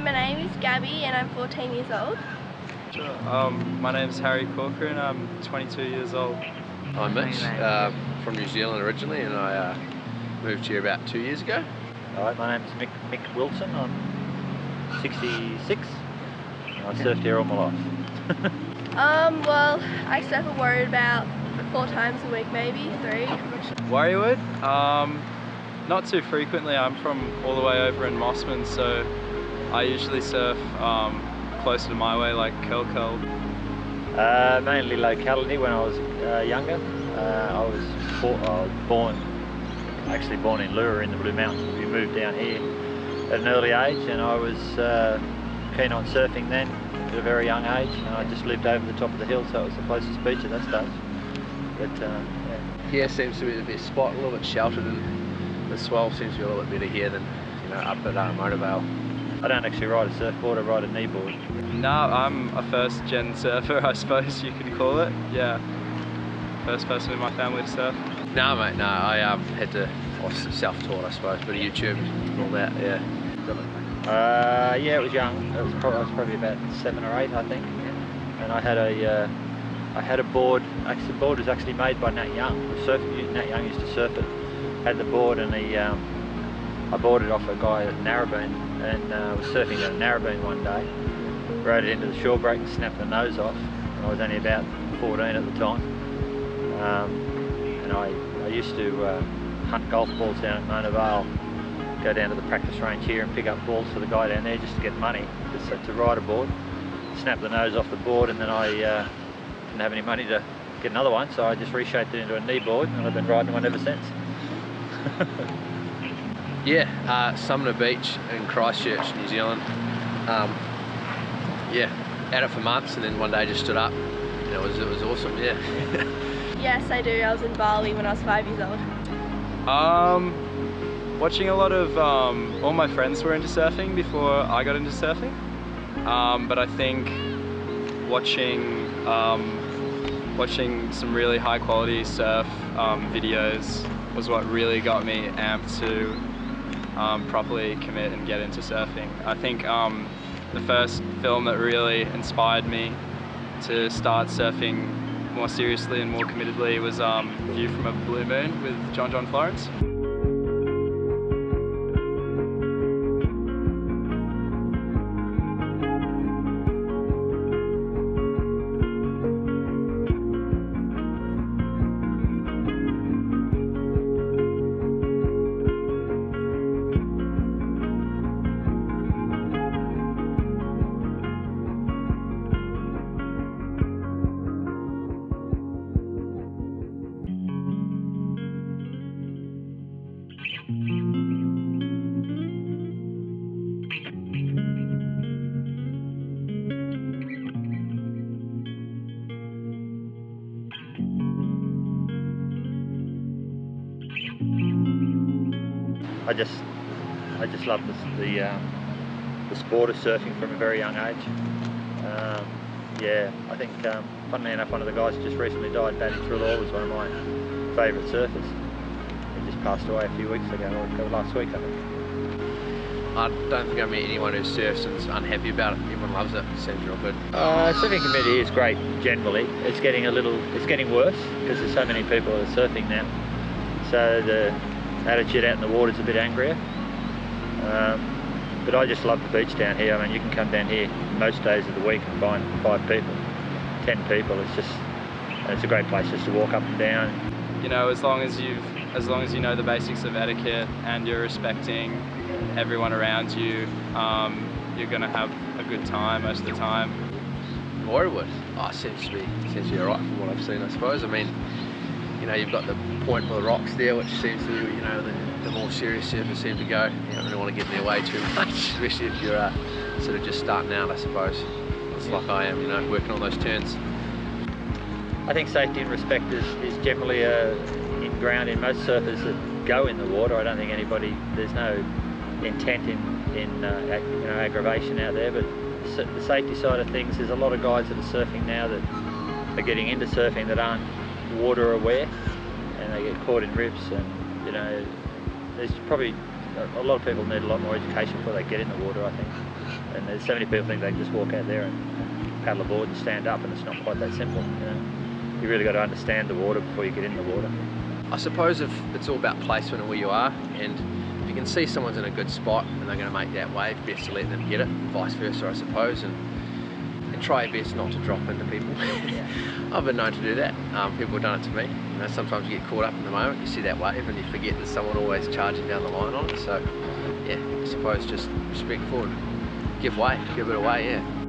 my name is Gabby and I'm 14 years old. Sure. My name is Harry Corcoran. I'm 22 years old. I'm Mitch, from New Zealand originally, and I moved here about 2 years ago. Alright, my name is Mick Wilson. I'm 66. And I've surfed here all my life. Well, I surf a Warriewood about 4 times a week, maybe 3. Warriewood? Not too frequently. I'm from all the way over in Mossman, so I usually surf closer to my way, like Curl. Mainly locality when I was younger. I was born in Lure in the Blue Mountains. We moved down here at an early age, and I was keen on surfing then at a very young age, and I just lived over the top of the hill, so it was the closest beach at that stage. But yeah. Here seems to be the best spot, a little bit sheltered, and the swell seems to be a little bit better here than up at Motorvale. I don't actually ride a surfboard, I ride a kneeboard. No, I'm a first gen surfer, I suppose you could call it. Yeah, first person in my family to surf. No mate, no, I was self-taught I suppose, but YouTube and all that, yeah. Yeah, it was young. I was probably about 7 or 8, I think. And I had a board. Actually, the board was actually made by Nat Young. Nat Young used to surf it. Had the board, and I bought it off a guy at Narrabeen, and was surfing at Narrabeen one day. Rode it into the shore break and snapped the nose off. And I was only about 14 at the time. And I used to hunt golf balls down at Mona Vale. Go down to the practice range here and pick up balls for the guy down there just to get money, just to ride a board. Snap the nose off the board, and then I didn't have any money to get another one, so I just reshaped it into a knee board, and I've been riding one ever since. Yeah, Sumner Beach in Christchurch, New Zealand. Yeah, had it for months, and then one day just stood up. And it was awesome, yeah. Yes, I do. I was in Bali when I was 5 years old. Watching a lot of, all my friends were into surfing before I got into surfing. But I think watching some really high quality surf videos was what really got me amped to properly commit and get into surfing. I think the first film that really inspired me to start surfing more seriously and more committedly was View from a Blue Moon with John Florence. I just love the sport of surfing from a very young age. Yeah, I think, funnily enough, one of the guys who just recently died, Batty Trelaw, was one of my favourite surfers. He just passed away a few weeks ago, or last week I think. I don't think I met anyone who surfs and is unhappy about it. Everyone loves it. It seems real good. Surfing community is great generally. It's getting worse because there's so many people that are surfing now. So the attitude out in the water is a bit angrier. But I just love the beach down here. I mean, you can come down here most days of the week and find 5 people, 10 people. It's a great place just to walk up and down. You know, as long as you know the basics of etiquette and you're respecting everyone around you, you're gonna have a good time most of the time. Warriewood, seems to be alright from what I've seen, I suppose. I mean, you've got the point for the rocks there, which seems to be, the more serious surfers seem to go. You don't really want to get in their way too much, especially if you're sort of just starting out, I suppose. It's like I am, working on those turns. I think safety and respect is generally ingrained in most surfers that go in the water. I don't think there's no intent in aggravation out there, but the safety side of things, there's a lot of guys that are surfing now that are getting into surfing that aren't water aware, and they get caught in rips, and there's probably a lot of people need a lot more education before they get in the water, I think. And there's so many people think they can just walk out there and paddle a board and stand up, and it's not quite that simple. You know, you really got to understand the water before you get in the water. I suppose if it's all about placement and where you are, and if you can see someone's in a good spot and they're going to make that wave, best to let them get it, and vice versa, I suppose, and try your best not to drop into people. I've been known to do that. People have done it to me. You know, sometimes you get caught up in the moment, you see that wave and you forget there's someone always charging down the line on it. So yeah, I suppose just respectful and give it away, yeah.